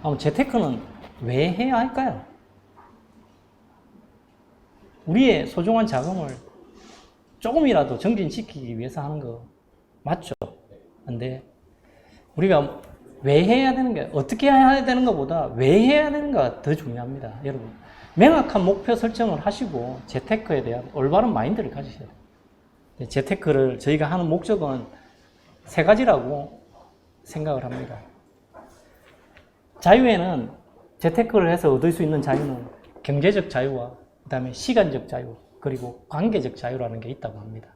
그럼 재테크는 왜 해야 할까요? 우리의 소중한 자금을 조금이라도 정진시키기 위해서 하는 거 맞죠? 근데 우리가 왜 해야 되는 게, 어떻게 해야 되는 것보다 왜 해야 되는가 더 중요합니다. 여러분, 명확한 목표 설정을 하시고 재테크에 대한 올바른 마인드를 가지셔야 돼요. 재테크를 저희가 하는 목적은 세 가지라고 생각을 합니다. 자유에는, 재테크를 해서 얻을 수 있는 자유는 경제적 자유와 그 다음에 시간적 자유, 그리고 관계적 자유라는 게 있다고 합니다.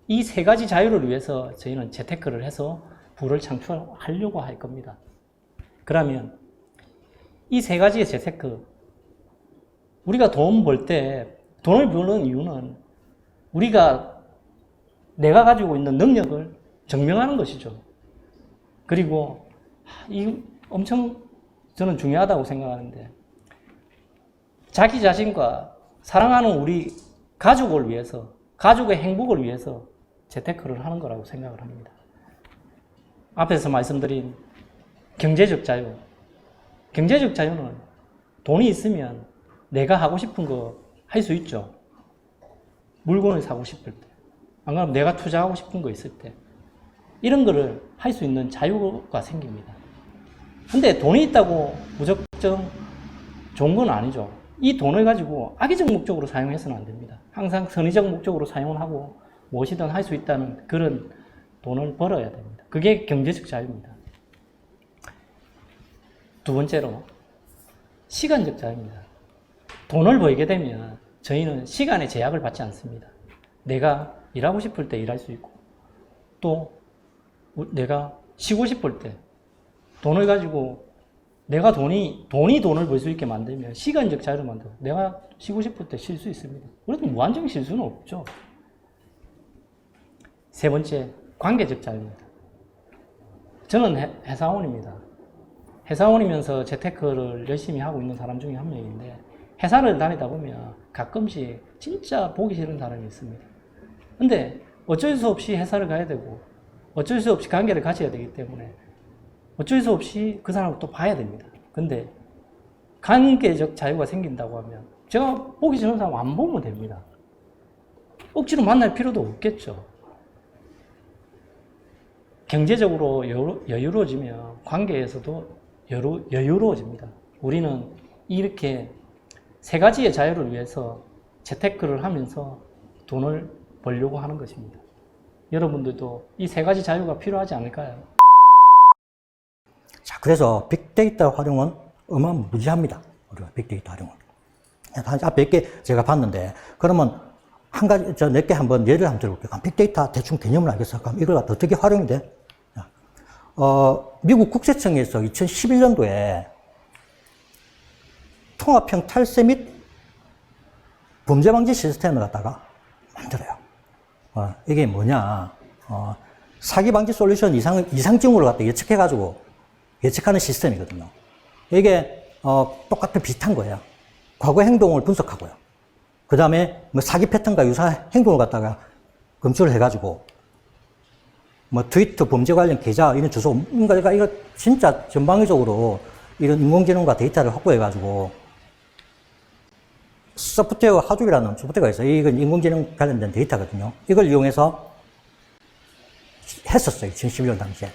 이 세 가지 자유를 위해서 저희는 재테크를 해서 부를 창출하려고 할 겁니다. 그러면 이 세 가지의 재테크, 우리가 돈 벌 때, 돈을 버는 이유는 내가 가지고 있는 능력을 증명하는 것이죠. 그리고 이 엄청 저는 중요하다고 생각하는데, 자기 자신과 사랑하는 우리 가족을 위해서, 가족의 행복을 위해서 재테크를 하는 거라고 생각을 합니다. 앞에서 말씀드린 경제적 자유. 경제적 자유는 돈이 있으면 내가 하고 싶은 거 할 수 있죠. 물건을 사고 싶을 때, 안 그러면 내가 투자하고 싶은 거 있을 때, 이런 거를 할 수 있는 자유가 생깁니다. 근데 돈이 있다고 무조건 좋은 건 아니죠. 이 돈을 가지고 악의적 목적으로 사용해서는 안 됩니다. 항상 선의적 목적으로 사용을 하고 무엇이든 할 수 있다는 그런 돈을 벌어야 됩니다. 그게 경제적 자유입니다. 두 번째로, 시간적 자유입니다. 돈을 벌게 되면 저희는 시간의 제약을 받지 않습니다. 내가 일하고 싶을 때 일할 수 있고, 또 내가 쉬고 싶을 때 돈을 가지고 돈이 돈을 벌 수 있게 만들면 시간적 자유를 만들어 내가 쉬고 싶을 때 쉴 수 있습니다. 그래도 무한정 쉴 수는 없죠. 세 번째, 관계적 자유입니다. 저는 회사원입니다. 회사원이면서 재테크를 열심히 하고 있는 사람 중에 한 명인데, 회사를 다니다 보면 가끔씩 진짜 보기 싫은 사람이 있습니다. 근데 어쩔 수 없이 회사를 가야 되고, 어쩔 수 없이 관계를 가져야 되기 때문에 어쩔 수 없이 그 사람을 또 봐야 됩니다. 근데 관계적 자유가 생긴다고 하면 제가 보기 싫은 사람 안 보면 됩니다. 억지로 만날 필요도 없겠죠. 경제적으로 여유로워지면 관계에서도 여유로워집니다. 우리는 이렇게 세 가지의 자유를 위해서 재테크를 하면서 돈을 벌려고 하는 것입니다. 여러분들도 이 세 가지 자유가 필요하지 않을까요? 자, 그래서 빅데이터 활용은 어마무지합니다. 우리가 빅데이터 활용은. 앞에 몇 개 제가 봤는데, 그러면 한 가지, 몇 개 한번 예를 한번 들어볼게요. 빅데이터 대충 개념을 알겠어. 그럼 이걸 어떻게 활용이 돼? 미국 국세청에서 2011년도에 통합형 탈세 및 범죄 방지 시스템을 갖다가 만들어요. 이게 뭐냐. 사기 방지 솔루션 이상 징후를 갖다 예측해가지고 예측하는 시스템이거든요. 이게, 똑같은 비슷한 거예요. 과거 행동을 분석하고요. 그 다음에 뭐 사기 패턴과 유사한 행동을 갖다가 검출을 해가지고 뭐 트위터 범죄 관련 계좌 이런 주소, 그러니까 이거 진짜 전방위적으로 이런 인공지능과 데이터를 확보해가지고 소프트웨어 하줍이라는 소프트웨어가 있어요. 이건 인공지능 관련된 데이터거든요. 이걸 이용해서 했었어요. 2011년 당시에.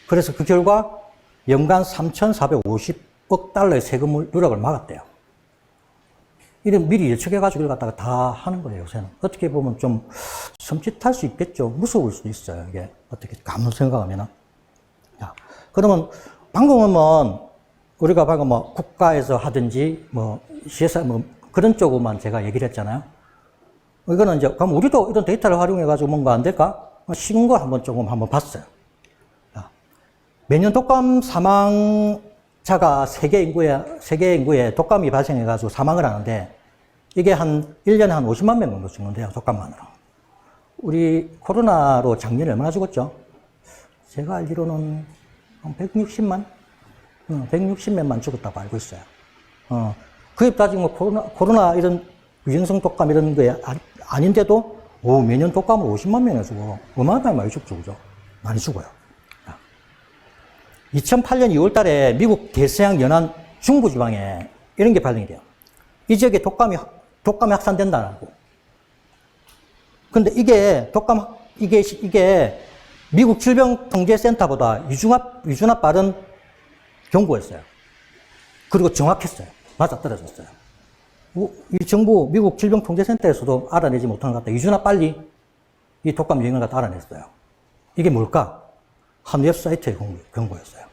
그래서 그 결과 연간 3,450억 달러의 세금 누락을 막았대요. 이런 미리 예측해가지고 이걸 갖다가 다 하는 거예요, 요새는. 어떻게 보면 좀 섬찟할 수 있겠죠. 무서울 수도 있어요, 이게. 어떻게, 아무 생각하면은. 자, 그러면 방금은 우리가 방금 국가에서 하든지, 시에서 그런 쪽으로만 제가 얘기를 했잖아요. 이거는 이제, 그럼 우리도 이런 데이터를 활용해가지고 뭔가 안 될까? 쉬운 거 한번 봤어요. 자, 매년 독감 사망자가 세계 인구에 독감이 발생해가지고 사망을 하는데, 이게 1년에 한 50만 명 정도 죽는데요, 독감만으로. 우리 코로나로 작년에 얼마나 죽었죠? 제가 알기로는 한 160만? 160명만 죽었다고 알고 있어요. 그에 따지면 코로나 이런 유행성 독감 이런 게 아닌데도, 매년 독감으로 50만 명이 죽어. 어마어마하게 많이 죽죠, 그죠? 많이 죽어요. 2008년 2월 달에 미국 대서양 연안 중부지방에 이런 게 발견이 돼요. 이 지역에 독감이 확산된다고. 근데 이게 미국 질병통제센터보다 유준합 빠른 경고였어요. 그리고 정확했어요. 맞아떨어졌어요. 이 정부 미국 질병통제센터에서도 알아내지 못하는 것 같다. 유준합 빨리 이 독감 유행을 갖다 알아냈어요. 이게 뭘까? 한 웹사이트의 경고였어요.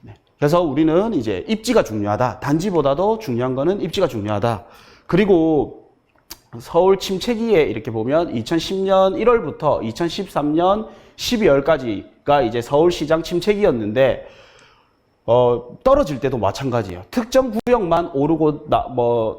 네. 그래서 우리는 이제 입지가 중요하다. 단지보다도 중요한 거는 입지가 중요하다. 그리고 서울 침체기에 이렇게 보면 2010년 1월부터 2013년 12월까지가 이제 서울시장 침체기였는데, 떨어질 때도 마찬가지예요. 특정 구역만 오르고,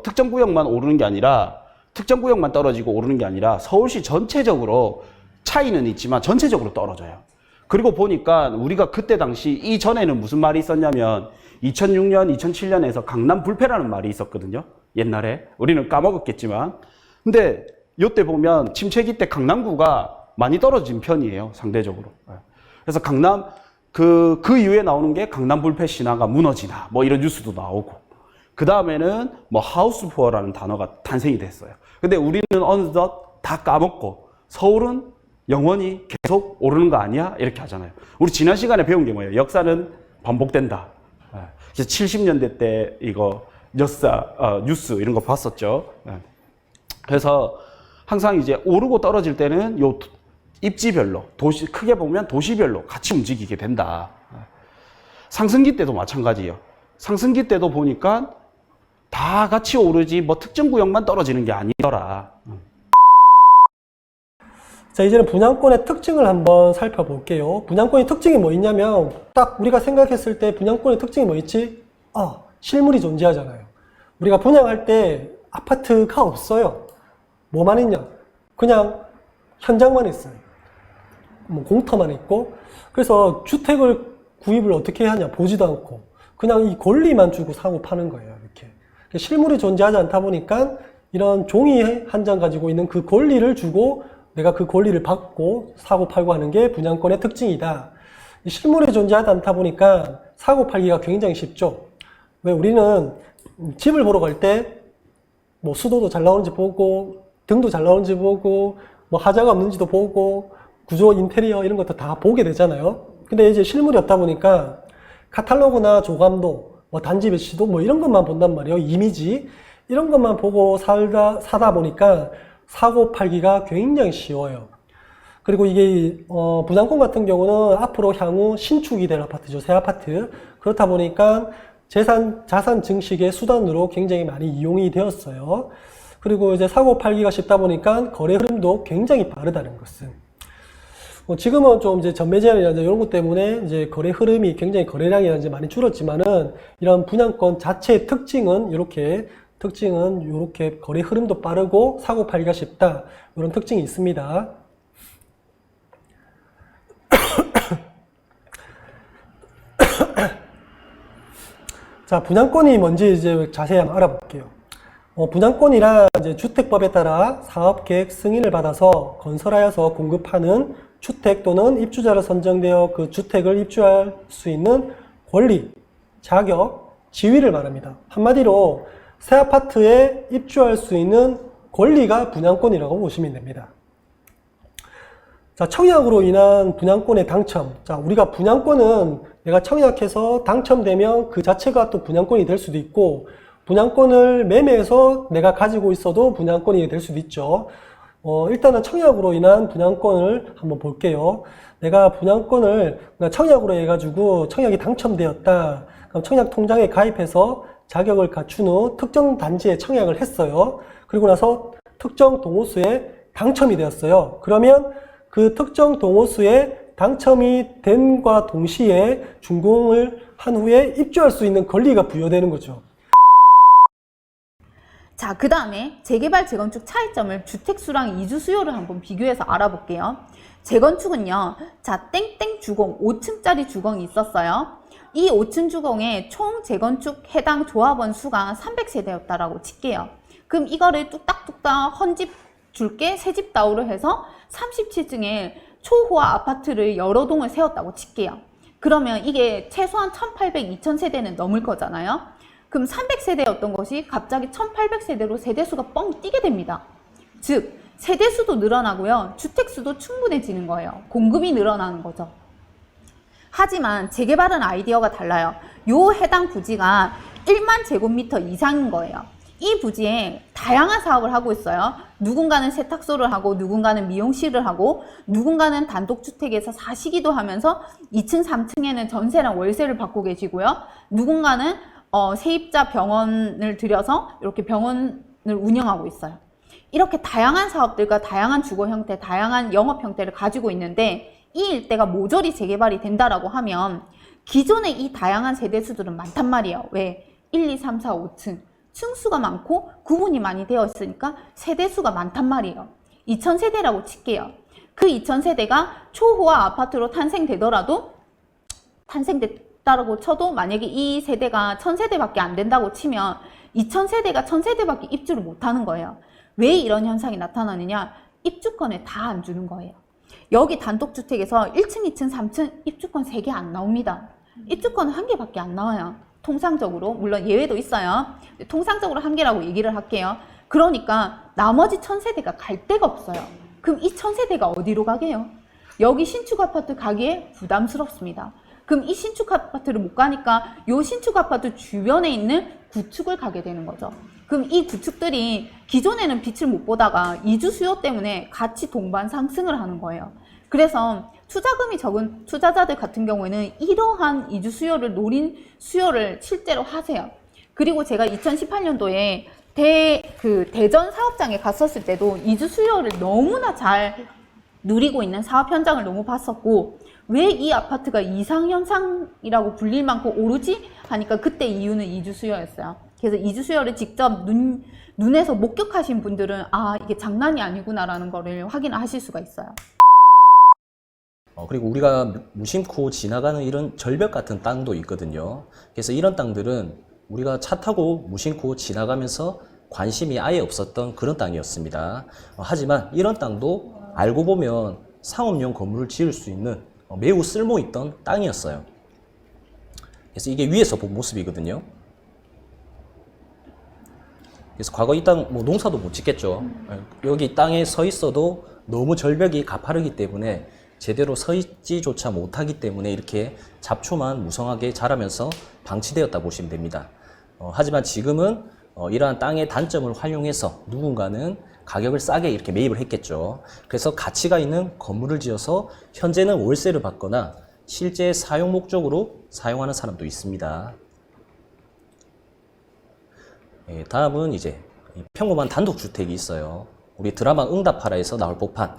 특정 구역만 오르는 게 아니라, 특정 구역만 떨어지고 오르는 게 아니라 서울시 전체적으로 차이는 있지만 전체적으로 떨어져요. 그리고 보니까 우리가 그때 당시 이전에는 무슨 말이 있었냐면 2006년, 2007년에서 강남 불패라는 말이 있었거든요. 옛날에. 우리는 까먹었겠지만. 근데 이때 보면 침체기 때 강남구가 많이 떨어진 편이에요. 상대적으로. 그래서 강남, 그 이후에 나오는 게 강남 불패 신화가 무너지나 뭐 이런 뉴스도 나오고, 그 다음에는 뭐 하우스 푸어라는 단어가 탄생이 됐어요. 근데 우리는 어느덧 다 까먹고 서울은 영원히 계속 오르는 거 아니야? 이렇게 하잖아요. 우리 지난 시간에 배운 게 뭐예요? 역사는 반복된다. 그래서 70년대 때 이거 뉴스 이런 거 봤었죠. 그래서 항상 이제 오르고 떨어질 때는 요 입지별로, 크게 보면 도시별로 같이 움직이게 된다. 상승기 때도 마찬가지예요. 상승기 때도 보니까 다 같이 오르지 뭐 특정 구역만 떨어지는 게 아니더라. 자, 이제는 분양권의 특징을 한번 살펴볼게요. 분양권의 특징이 뭐 있냐면, 딱 우리가 생각했을 때 분양권의 특징이 뭐 있지? 실물이 존재하잖아요. 우리가 분양할 때 아파트가 없어요. 뭐만 있냐? 그냥 현장만 있어요. 뭐 공터만 있고. 그래서 주택을 구입을 어떻게 하냐? 보지도 않고. 그냥 이 권리만 주고 사고 파는 거예요. 이렇게. 실물이 존재하지 않다 보니까 이런 종이 한 장 가지고 있는 그 권리를 주고 내가 그 권리를 받고 사고 팔고 하는 게 분양권의 특징이다. 실물이 존재하지 않다 보니까 사고 팔기가 굉장히 쉽죠. 왜 우리는 집을 보러 갈 때 뭐 수도도 잘 나오는지 보고, 등도 잘 나오는지 보고, 뭐 하자가 없는지도 보고, 구조, 인테리어 이런 것도 다 보게 되잖아요. 근데 이제 실물이 없다 보니까 카탈로그나 조감도, 뭐 단지 배치도 뭐 이런 것만 본단 말이에요. 이미지 이런 것만 보고 사다 보니까 사고 팔기가 굉장히 쉬워요. 그리고 이게 분양권 같은 경우는 앞으로 향후 신축이 될 아파트죠. 새 아파트. 그렇다 보니까 자산 증식의 수단으로 굉장히 많이 이용이 되었어요. 그리고 이제 사고 팔기가 쉽다 보니까 거래 흐름도 굉장히 빠르다는 것은. 지금은 좀 이제 전매 제한이나 이런 것 때문에 이제 거래 흐름이 굉장히 거래량이 이제 많이 줄었지만은 이런 분양권 자체의 특징은 이렇게 거래 흐름도 빠르고 사고 팔기가 쉽다. 이런 특징이 있습니다. 자, 분양권이 뭔지 이제 자세히 한번 알아볼게요. 분양권이란 이제 주택법에 따라 사업계획 승인을 받아서 건설하여서 공급하는 주택 또는 입주자로 선정되어 그 주택을 입주할 수 있는 권리, 자격, 지위를 말합니다. 한마디로 새 아파트에 입주할 수 있는 권리가 분양권이라고 보시면 됩니다. 자, 청약으로 인한 분양권의 당첨. 자, 우리가 분양권은 내가 청약해서 당첨되면 그 자체가 또 분양권이 될 수도 있고, 분양권을 매매해서 내가 가지고 있어도 분양권이 될 수도 있죠. 일단은 청약으로 인한 분양권을 한번 볼게요. 내가 분양권을 청약으로 해가지고 청약이 당첨되었다. 그럼 청약 통장에 가입해서 자격을 갖춘 후 특정 단지에 청약을 했어요. 그리고 나서 특정 동호수에 당첨이 되었어요. 그러면 그 특정 동호수에 당첨이 됨과 동시에 준공을 한 후에 입주할 수 있는 권리가 부여되는 거죠. 자, 그 다음에 재개발, 재건축 차이점을 주택수랑 이주 수요를 한번 비교해서 알아볼게요. 재건축은요, 자, 땡땡 주공, 5층짜리 주공이 있었어요. 이 5층 주공의 총 재건축 해당 조합원 수가 300세대였다라고 칠게요. 그럼 이거를 뚝딱뚝딱 헌집 줄게, 새집 다우로 해서 37층에 초호화 아파트를 여러 동을 세웠다고 칠게요. 그러면 이게 최소한 1800, 2000세대는 넘을 거잖아요. 그럼 300세대였던 것이 갑자기 1800세대로 세대수가 뻥 뛰게 됩니다. 즉 세대수도 늘어나고요. 주택수도 충분해지는 거예요. 공급이 늘어나는 거죠. 하지만 재개발은 아이디어가 달라요. 요 해당 부지가 1만 제곱미터 이상인 거예요. 이 부지에 다양한 사업을 하고 있어요. 누군가는 세탁소를 하고 누군가는 미용실을 하고 누군가는 단독주택에서 사시기도 하면서 2층, 3층에는 전세랑 월세를 받고 계시고요. 누군가는 세입자 병원을 들여서 이렇게 병원을 운영하고 있어요. 이렇게 다양한 사업들과 다양한 주거 형태, 다양한 영업 형태를 가지고 있는데 이 일대가 모조리 재개발이 된다라고 하면 기존의 이 다양한 세대수들은 많단 말이에요. 왜? 1, 2, 3, 4, 5층. 층수가 많고 구분이 많이 되어 있으니까 세대수가 많단 말이에요. 2000세대라고 칠게요. 그 2000세대가 초호화 아파트로 탄생되더라도 탄생됐다고 쳐도 만약에 이 세대가 1000세대밖에 안 된다고 치면 2000세대가 1000세대밖에 입주를 못하는 거예요. 왜 이런 현상이 나타나느냐? 입주권을 다 안 주는 거예요. 여기 단독주택에서 1층, 2층, 3층 입주권 3개 안 나옵니다. 입주권은 1개밖에 안 나와요. 통상적으로. 물론 예외도 있어요. 통상적으로 1개라고 얘기를 할게요. 그러니까 나머지 1000세대가 갈 데가 없어요. 그럼 이 1000세대가 어디로 가게요? 여기 신축 아파트 가기에 부담스럽습니다. 그럼 이 신축 아파트를 못 가니까 이 신축 아파트 주변에 있는 구축을 가게 되는 거죠. 그럼 이 구축들이 기존에는 빛을 못 보다가 이주 수요 때문에 같이 동반 상승을 하는 거예요. 그래서 투자금이 적은 투자자들 같은 경우에는 이러한 이주 수요를 노린 수요를 실제로 하세요. 그리고 제가 2018년도에 대전 사업장에 갔었을 때도 이주 수요를 너무나 잘 누리고 있는 사업 현장을 너무 봤었고, 왜 이 아파트가 이상현상이라고 불릴 만큼 오르지? 하니까 그때 이유는 이주 수요였어요. 그래서 이주 수요를 직접 눈에서 목격하신 분들은 아, 이게 장난이 아니구나라는 거를 확인하실 수가 있어요. 그리고 우리가 무심코 지나가는 이런 절벽 같은 땅도 있거든요. 그래서 이런 땅들은 우리가 차 타고 무심코 지나가면서 관심이 아예 없었던 그런 땅이었습니다. 하지만 이런 땅도 알고 보면 상업용 건물을 지을 수 있는 매우 쓸모있던 땅이었어요. 그래서 이게 위에서 본 모습이거든요. 그래서 과거 이 땅 농사도 못 짓겠죠. 여기 땅에 서 있어도 너무 절벽이 가파르기 때문에 제대로 서 있지조차 못하기 때문에 이렇게 잡초만 무성하게 자라면서 방치되었다 보시면 됩니다. 하지만 지금은 이러한 땅의 단점을 활용해서 누군가는 가격을 싸게 이렇게 매입을 했겠죠. 그래서 가치가 있는 건물을 지어서 현재는 월세를 받거나 실제 사용 목적으로 사용하는 사람도 있습니다. 다음은 이제 평범한 단독주택이 있어요. 우리 드라마 응답하라에서 나올 법한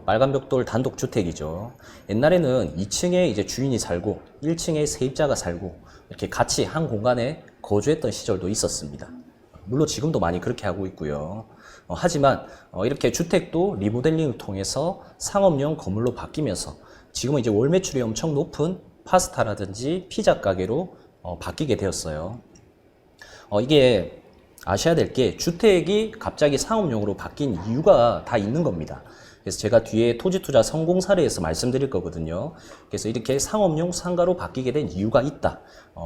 빨간벽돌 단독주택이죠. 옛날에는 2층에 이제 주인이 살고 1층에 세입자가 살고 이렇게 같이 한 공간에 거주했던 시절도 있었습니다. 물론 지금도 많이 그렇게 하고 있고요. 하지만 이렇게 주택도 리모델링을 통해서 상업용 건물로 바뀌면서 지금은 이제 월 매출이 엄청 높은 파스타라든지 피자 가게로 바뀌게 되었어요. 이게 아셔야 될 게 주택이 갑자기 상업용으로 바뀐 이유가 다 있는 겁니다. 그래서 제가 뒤에 토지투자 성공 사례에서 말씀드릴 거거든요. 그래서 이렇게 상업용 상가로 바뀌게 된 이유가 있다.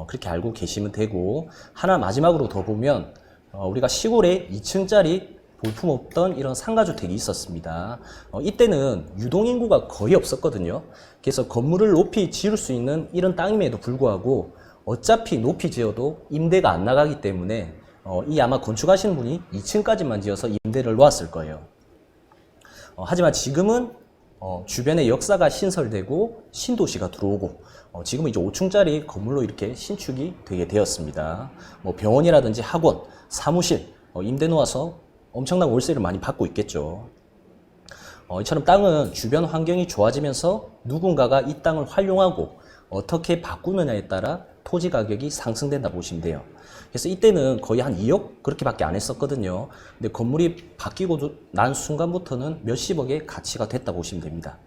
그렇게 알고 계시면 되고, 하나 마지막으로 더 보면 우리가 시골에 2층짜리 볼품없던 이런 상가주택이 있었습니다. 이때는 유동인구가 거의 없었거든요. 그래서 건물을 높이 지을 수 있는 이런 땅임에도 불구하고 어차피 높이 지어도 임대가 안 나가기 때문에 이 아마 건축하시는 분이 2층까지만 지어서 임대를 놓았을 거예요. 하지만 지금은 주변에 역사가 신설되고 신도시가 들어오고 지금은 이제 5층짜리 건물로 이렇게 신축이 되게 되었습니다. 병원이라든지 학원, 사무실 임대 놓아서 엄청난 월세를 많이 받고 있겠죠. 이처럼 땅은 주변 환경이 좋아지면서 누군가가 이 땅을 활용하고 어떻게 바꾸느냐에 따라 토지 가격이 상승된다 보시면 돼요. 그래서 이때는 거의 한 2억 그렇게밖에 안 했었거든요. 근데 건물이 바뀌고 난 순간부터는 몇십억의 가치가 됐다 보시면 됩니다.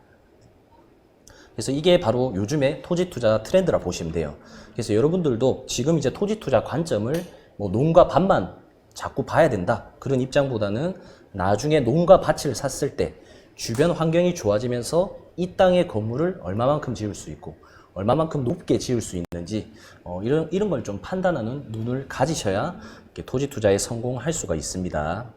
그래서 이게 바로 요즘의 토지 투자 트렌드라 보시면 돼요. 그래서 여러분들도 지금 이제 토지 투자 관점을 농과 밭만 자꾸 봐야 된다, 그런 입장보다는 나중에 농과 밭을 샀을 때 주변 환경이 좋아지면서 이 땅의 건물을 얼마만큼 지을 수 있고 얼마만큼 높게 지을 수 있는지 이런 걸 좀 판단하는 눈을 가지셔야 이렇게 토지 투자에 성공할 수가 있습니다.